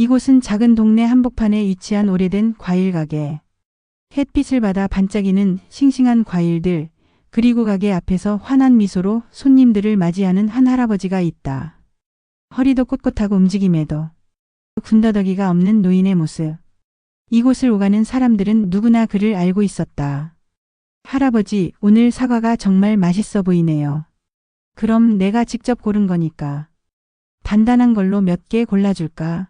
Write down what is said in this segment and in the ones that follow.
이곳은 작은 동네 한복판에 위치한 오래된 과일 가게. 햇빛을 받아 반짝이는 싱싱한 과일들, 그리고 가게 앞에서 환한 미소로 손님들을 맞이하는 한 할아버지가 있다. 허리도 꼿꼿하고 움직임에도 군더더기가 없는 노인의 모습. 이곳을 오가는 사람들은 누구나 그를 알고 있었다. 할아버지, 오늘 사과가 정말 맛있어 보이네요. 그럼 내가 직접 고른 거니까 단단한 걸로 몇 개 골라줄까?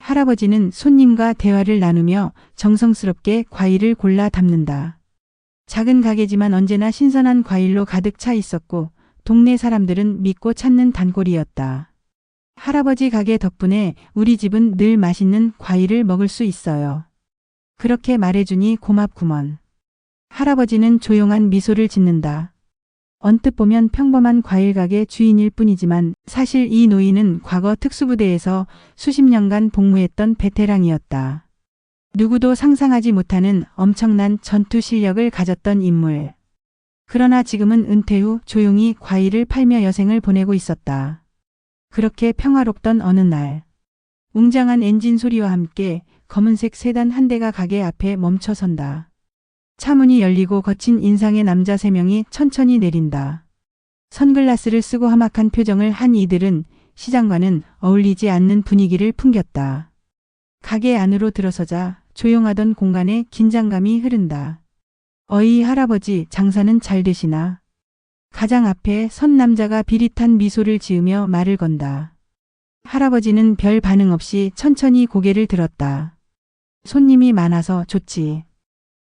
할아버지는 손님과 대화를 나누며 정성스럽게 과일을 골라 담는다. 작은 가게지만 언제나 신선한 과일로 가득 차 있었고 동네 사람들은 믿고 찾는 단골이었다. 할아버지 가게 덕분에 우리 집은 늘 맛있는 과일을 먹을 수 있어요. 그렇게 말해주니 고맙구먼. 할아버지는 조용한 미소를 짓는다. 언뜻 보면 평범한 과일 가게 주인일 뿐이지만 사실 이 노인은 과거 특수부대에서 수십 년간 복무했던 베테랑이었다. 누구도 상상하지 못하는 엄청난 전투 실력을 가졌던 인물. 그러나 지금은 은퇴 후 조용히 과일을 팔며 여생을 보내고 있었다. 그렇게 평화롭던 어느 날, 웅장한 엔진 소리와 함께 검은색 세단 한 대가 가게 앞에 멈춰선다. 차문이 열리고 거친 인상의 남자 3명이 천천히 내린다. 선글라스를 쓰고 험악한 표정을 한 이들은 시장과는 어울리지 않는 분위기를 풍겼다. 가게 안으로 들어서자 조용하던 공간에 긴장감이 흐른다. 어이 할아버지, 장사는 잘 되시나? 가장 앞에 선 남자가 비릿한 미소를 지으며 말을 건다. 할아버지는 별 반응 없이 천천히 고개를 들었다. 손님이 많아서 좋지.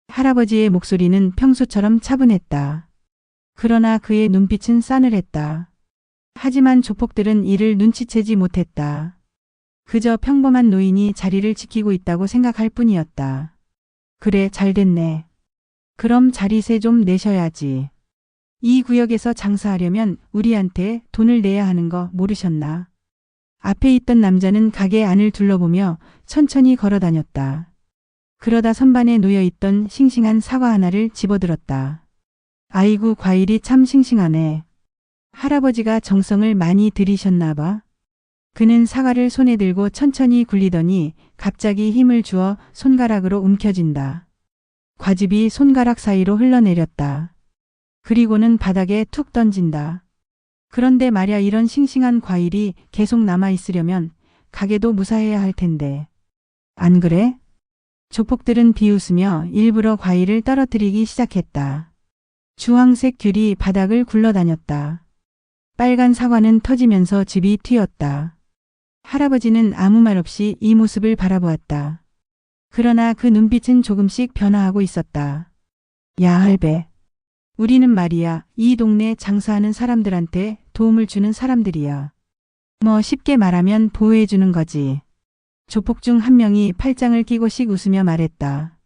할아버지의 목소리는 평소처럼 차분했다. 그러나 그의 눈빛은 싸늘했다. 하지만 조폭들은 이를 눈치채지 못했다. 그저 평범한 노인이 자리를 지키고 있다고 생각할 뿐이었다. 그래, 잘 됐네. 그럼 자리세 좀 내셔야지. 이 구역에서 장사하려면 우리한테 돈을 내야 하는 거 모르셨나? 앞에 있던 남자는 가게 안을 둘러보며 천천히 걸어 다녔다. 그러다 선반에 놓여있던 싱싱한 사과 하나를 집어들었다. 아이고, 과일이 참 싱싱하네. 할아버지가 정성을 많이 들이셨나 봐. 그는 사과를 손에 들고 천천히 굴리더니 갑자기 힘을 주어 손가락으로 움켜쥔다. 과즙이 손가락 사이로 흘러내렸다. 그리고는 바닥에 툭 던진다. 그런데 말야, 이런 싱싱한 과일이 계속 남아있으려면 가게도 무사해야 할 텐데. 안 그래? 조폭들은 비웃으며 일부러 과일을 떨어뜨리기 시작했다. 주황색 귤이 바닥을 굴러다녔다. 빨간 사과는 터지면서 즙이 튀었다. 할아버지는 아무 말 없이 이 모습을 바라보았다. 그러나 그 눈빛은 조금씩 변화하고 있었다. 야 할배, 우리는 말이야 이 동네 장사하는 사람들한테 도움을 주는 사람들이야. 뭐 쉽게 말하면 보호해주는 거지. 조폭 중 한 명이 팔짱을 끼고씩 웃으며 말했다.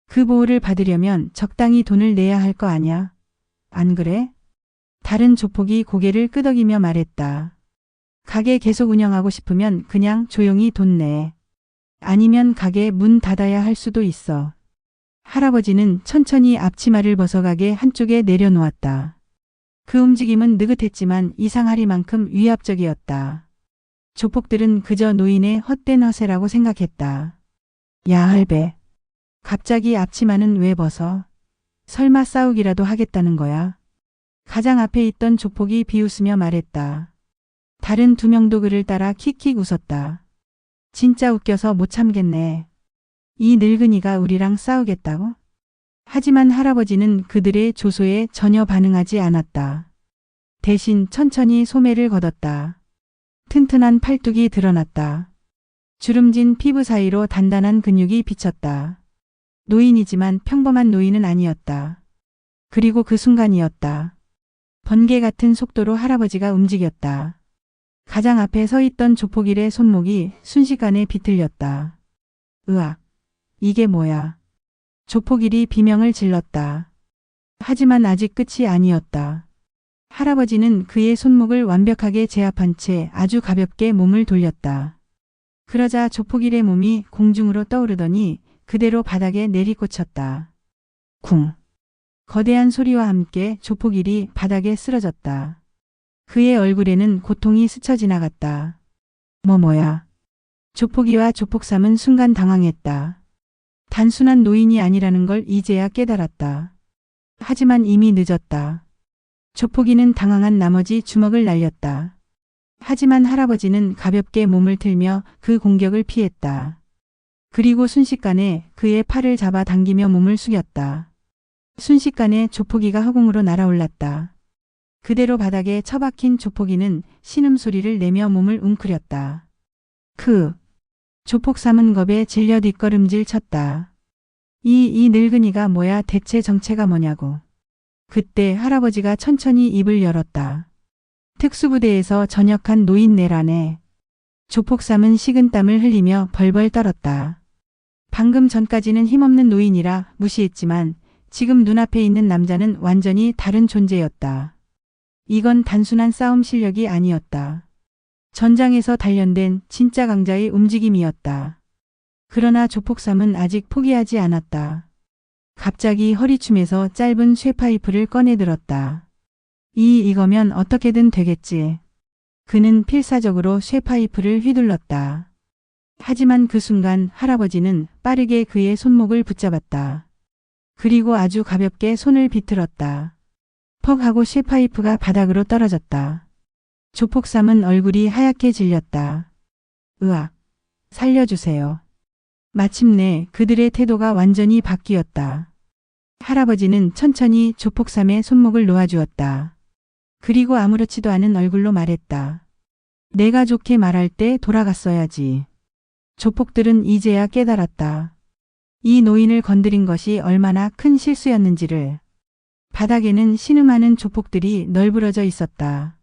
그 보호를 받으려면 적당히 돈을 내야 할 거 아냐? 안 그래? 다른 조폭이 고개를 끄덕이며 말했다. 가게 계속 운영하고 싶으면 그냥 조용히 돈 내. 아니면 가게 문 닫아야 할 수도 있어. 할아버지는 천천히 앞치마를 벗어 가게 한쪽에 내려놓았다. 그 움직임은 느긋했지만 이상하리만큼 위압적이었다. 조폭들은 그저 노인의 헛된 허세라고 생각했다. 야 할배, 갑자기 앞치마는 왜 벗어? 설마 싸우기라도 하겠다는 거야? 가장 앞에 있던 조폭이 비웃으며 말했다. 다른 2명도 그를 따라 킥킥 웃었다. 진짜 웃겨서 못 참겠네. 이 늙은이가 우리랑 싸우겠다고? 하지만 할아버지는 그들의 조소에 전혀 반응하지 않았다. 대신 천천히 소매를 걷었다. 튼튼한 팔뚝이 드러났다. 주름진 피부 사이로 단단한 근육이 비쳤다. 노인이지만 평범한 노인은 아니었다. 그리고 그 순간이었다. 번개 같은 속도로 할아버지가 움직였다. 가장 앞에 서 있던 조폭일의 손목이 순식간에 비틀렸다. 으악, 이게 뭐야? 조폭일이 비명을 질렀다. 하지만 아직 끝이 아니었다. 할아버지는 그의 손목을 완벽하게 제압한 채 아주 가볍게 몸을 돌렸다. 그러자 조폭일의 몸이 공중으로 떠오르더니 그대로 바닥에 내리꽂혔다. 쿵. 거대한 소리와 함께 조폭일이 바닥에 쓰러졌다. 그의 얼굴에는 고통이 스쳐 지나갔다. 뭐야. 조폭이와 조폭삼은 순간 당황했다. 단순한 노인이 아니라는 걸 이제야 깨달았다. 하지만 이미 늦었다. 조폭이는 당황한 나머지 주먹을 날렸다. 하지만 할아버지는 가볍게 몸을 틀며 그 공격을 피했다. 그리고 순식간에 그의 팔을 잡아 당기며 몸을 숙였다. 순식간에 조폭이가 허공으로 날아올랐다. 그대로 바닥에 처박힌 조폭이는 신음소리를 내며 몸을 웅크렸다. 조폭삼은 겁에 질려 뒷걸음질 쳤다. 이 늙은이가 뭐야, 대체 정체가 뭐냐고. 그때 할아버지가 천천히 입을 열었다. 특수부대에서 전역한 노인네라네. 조폭삼은 식은땀을 흘리며 벌벌 떨었다. 방금 전까지는 힘없는 노인이라 무시했지만 지금 눈앞에 있는 남자는 완전히 다른 존재였다. 이건 단순한 싸움 실력이 아니었다. 전장에서 단련된 진짜 강자의 움직임이었다. 그러나 조폭삼은 아직 포기하지 않았다. 갑자기 허리춤에서 짧은 쇠파이프를 꺼내들었다. 이거면 어떻게든 되겠지. 그는 필사적으로 쇠파이프를 휘둘렀다. 하지만 그 순간 할아버지는 빠르게 그의 손목을 붙잡았다. 그리고 아주 가볍게 손을 비틀었다. 퍽 하고 쇠파이프가 바닥으로 떨어졌다. 조폭삼은 얼굴이 하얗게 질렸다. 으악, 살려주세요. 마침내 그들의 태도가 완전히 바뀌었다. 할아버지는 천천히 조폭삼의 손목을 놓아주었다. 그리고 아무렇지도 않은 얼굴로 말했다. 내가 좋게 말할 때 돌아갔어야지. 조폭들은 이제야 깨달았다. 이 노인을 건드린 것이 얼마나 큰 실수였는지를. 바닥에는 신음하는 조폭들이 널브러져 있었다.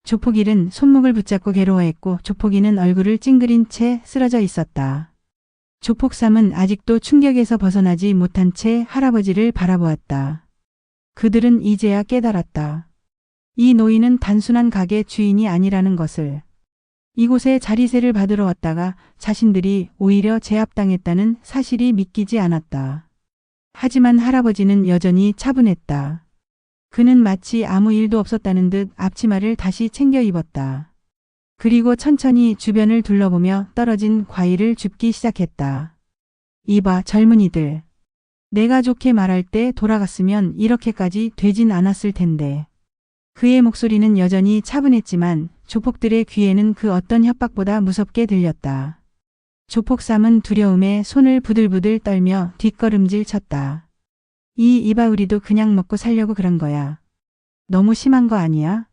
조폭일은 손목을 붙잡고 괴로워했고 조폭이는 얼굴을 찡그린 채 쓰러져 있었다. 조폭삼은 아직도 충격에서 벗어나지 못한 채 할아버지를 바라보았다. 그들은 이제야 깨달았다. 이 노인은 단순한 가게 주인이 아니라는 것을. 이곳에 자리세를 받으러 왔다가 자신들이 오히려 제압당했다는 사실이 믿기지 않았다. 하지만 할아버지는 여전히 차분했다. 그는 마치 아무 일도 없었다는 듯 앞치마를 다시 챙겨 입었다. 그리고 천천히 주변을 둘러보며 떨어진 과일을 줍기 시작했다. 이봐, 젊은이들. 내가 좋게 말할 때 돌아갔으면 이렇게까지 되진 않았을 텐데. 그의 목소리는 여전히 차분했지만 조폭들의 귀에는 그 어떤 협박보다 무섭게 들렸다. 조폭삼은 두려움에 손을 부들부들 떨며 뒷걸음질 쳤다. 이봐, 우리도 그냥 먹고 살려고 그런 거야. 너무 심한 거 아니야?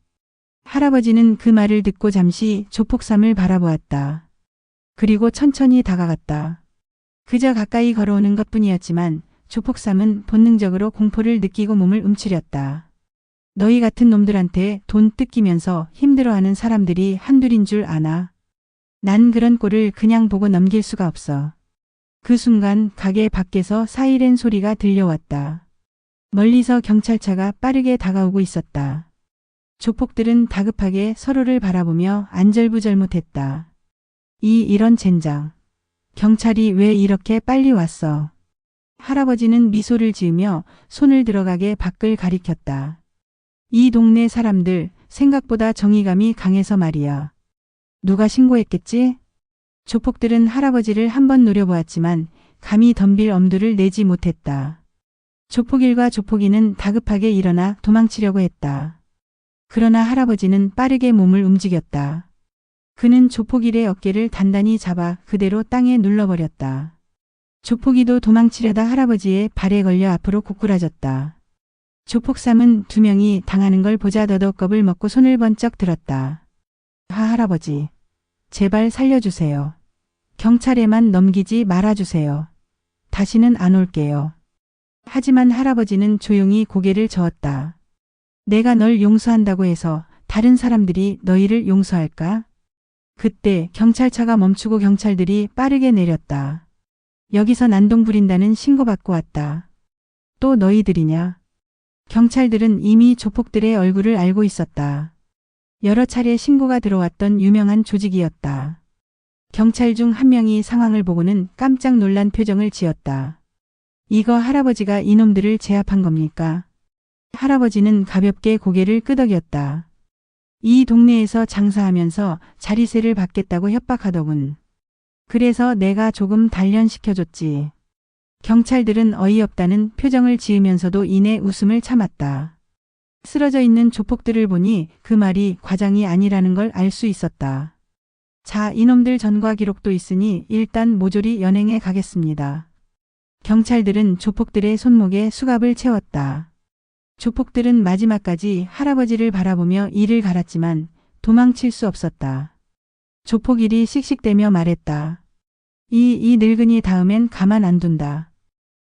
할아버지는 그 말을 듣고 잠시 조폭삼을 바라보았다. 그리고 천천히 다가갔다. 그저 가까이 걸어오는 것뿐이었지만 조폭삼은 본능적으로 공포를 느끼고 몸을 움츠렸다. 너희 같은 놈들한테 돈 뜯기면서 힘들어하는 사람들이 한둘인 줄 아나? 난 그런 꼴을 그냥 보고 넘길 수가 없어. 그 순간 가게 밖에서 사이렌 소리가 들려왔다. 멀리서 경찰차가 빠르게 다가오고 있었다. 조폭들은 다급하게 서로를 바라보며 안절부절못했다. 이런 젠장. 경찰이 왜 이렇게 빨리 왔어? 할아버지는 미소를 지으며 손을 들어가게 밖을 가리켰다. 이 동네 사람들 생각보다 정의감이 강해서 말이야. 누가 신고했겠지? 조폭들은 할아버지를 한번 노려보았지만 감히 덤빌 엄두를 내지 못했다. 조폭일과 조폭이는 다급하게 일어나 도망치려고 했다. 그러나 할아버지는 빠르게 몸을 움직였다. 그는 조폭일의 어깨를 단단히 잡아 그대로 땅에 눌러버렸다. 조폭이도 도망치려다 할아버지의 발에 걸려 앞으로 고꾸라졌다. 조폭삼은 두 명이 당하는 걸 보자 더더욱 겁을 먹고 손을 번쩍 들었다. 할아버지. 제발 살려주세요. 경찰에만 넘기지 말아주세요. 다시는 안 올게요. 하지만 할아버지는 조용히 고개를 저었다. 내가 널 용서한다고 해서 다른 사람들이 너희를 용서할까? 그때 경찰차가 멈추고 경찰들이 빠르게 내렸다. 여기서 난동 부린다는 신고받고 왔다. 또 너희들이냐? 경찰들은 이미 조폭들의 얼굴을 알고 있었다. 여러 차례 신고가 들어왔던 유명한 조직이었다. 경찰 중 한 명이 상황을 보고는 깜짝 놀란 표정을 지었다. 이거 할아버지가 이놈들을 제압한 겁니까? 할아버지는 가볍게 고개를 끄덕였다. 이 동네에서 장사하면서 자리세를 받겠다고 협박하더군. 그래서 내가 조금 단련시켜줬지. 경찰들은 어이없다는 표정을 지으면서도 이내 웃음을 참았다. 쓰러져 있는 조폭들을 보니 그 말이 과장이 아니라는 걸 알 수 있었다. 자, 이놈들 전과 기록도 있으니 일단 모조리 연행해 가겠습니다. 경찰들은 조폭들의 손목에 수갑을 채웠다. 조폭들은 마지막까지 할아버지를 바라보며 이를 갈았지만 도망칠 수 없었다. 조폭일이 씩씩대며 말했다. 이 늙은이 다음엔 가만 안 둔다.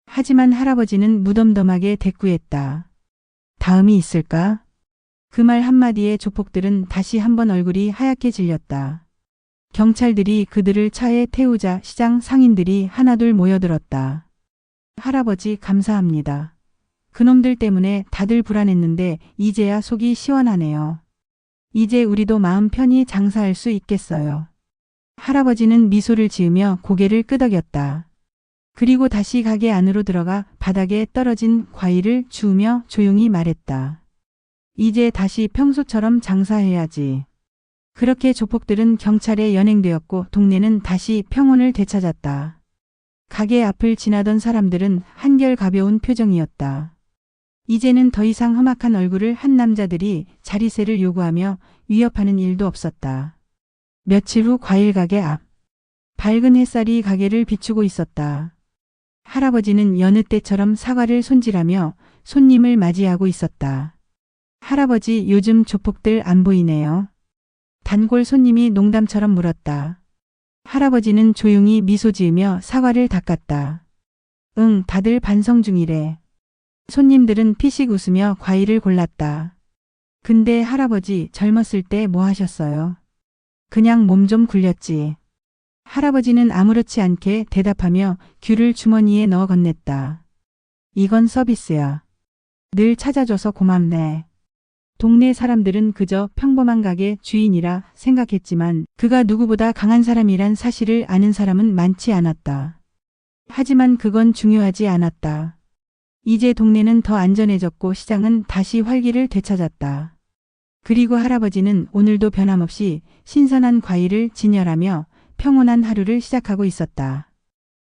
하지만 할아버지는 무덤덤하게 대꾸했다. 다음이 있을까? 그 말 한마디에 조폭들은 다시 한번 얼굴이 하얗게 질렸다. 경찰들이 그들을 차에 태우자 시장 상인들이 하나둘 모여들었다. 할아버지 감사합니다. 그놈들 때문에 다들 불안했는데 이제야 속이 시원하네요. 이제 우리도 마음 편히 장사할 수 있겠어요. 할아버지는 미소를 지으며 고개를 끄덕였다. 그리고 다시 가게 안으로 들어가 바닥에 떨어진 과일을 주우며 조용히 말했다. 이제 다시 평소처럼 장사해야지. 그렇게 조폭들은 경찰에 연행되었고 동네는 다시 평온을 되찾았다. 가게 앞을 지나던 사람들은 한결 가벼운 표정이었다. 이제는 더 이상 험악한 얼굴을 한 남자들이 자리세를 요구하며 위협하는 일도 없었다. 며칠 후 과일 가게 앞. 밝은 햇살이 가게를 비추고 있었다. 할아버지는 여느 때처럼 사과를 손질하며 손님을 맞이하고 있었다. 할아버지, 요즘 조폭들 안 보이네요. 단골 손님이 농담처럼 물었다. 할아버지는 조용히 미소 지으며 사과를 닦았다. 응, 다들 반성 중이래. 손님들은 피식 웃으며 과일을 골랐다. 근데 할아버지, 젊었을 때 뭐 하셨어요? 그냥 몸 좀 굴렸지. 할아버지는 아무렇지 않게 대답하며 귤을 주머니에 넣어 건넸다. 이건 서비스야. 늘 찾아줘서 고맙네. 동네 사람들은 그저 평범한 가게 주인이라 생각했지만 그가 누구보다 강한 사람이란 사실을 아는 사람은 많지 않았다. 하지만 그건 중요하지 않았다. 이제 동네는 더 안전해졌고 시장은 다시 활기를 되찾았다. 그리고 할아버지는 오늘도 변함없이 신선한 과일을 진열하며 평온한 하루를 시작하고 있었다.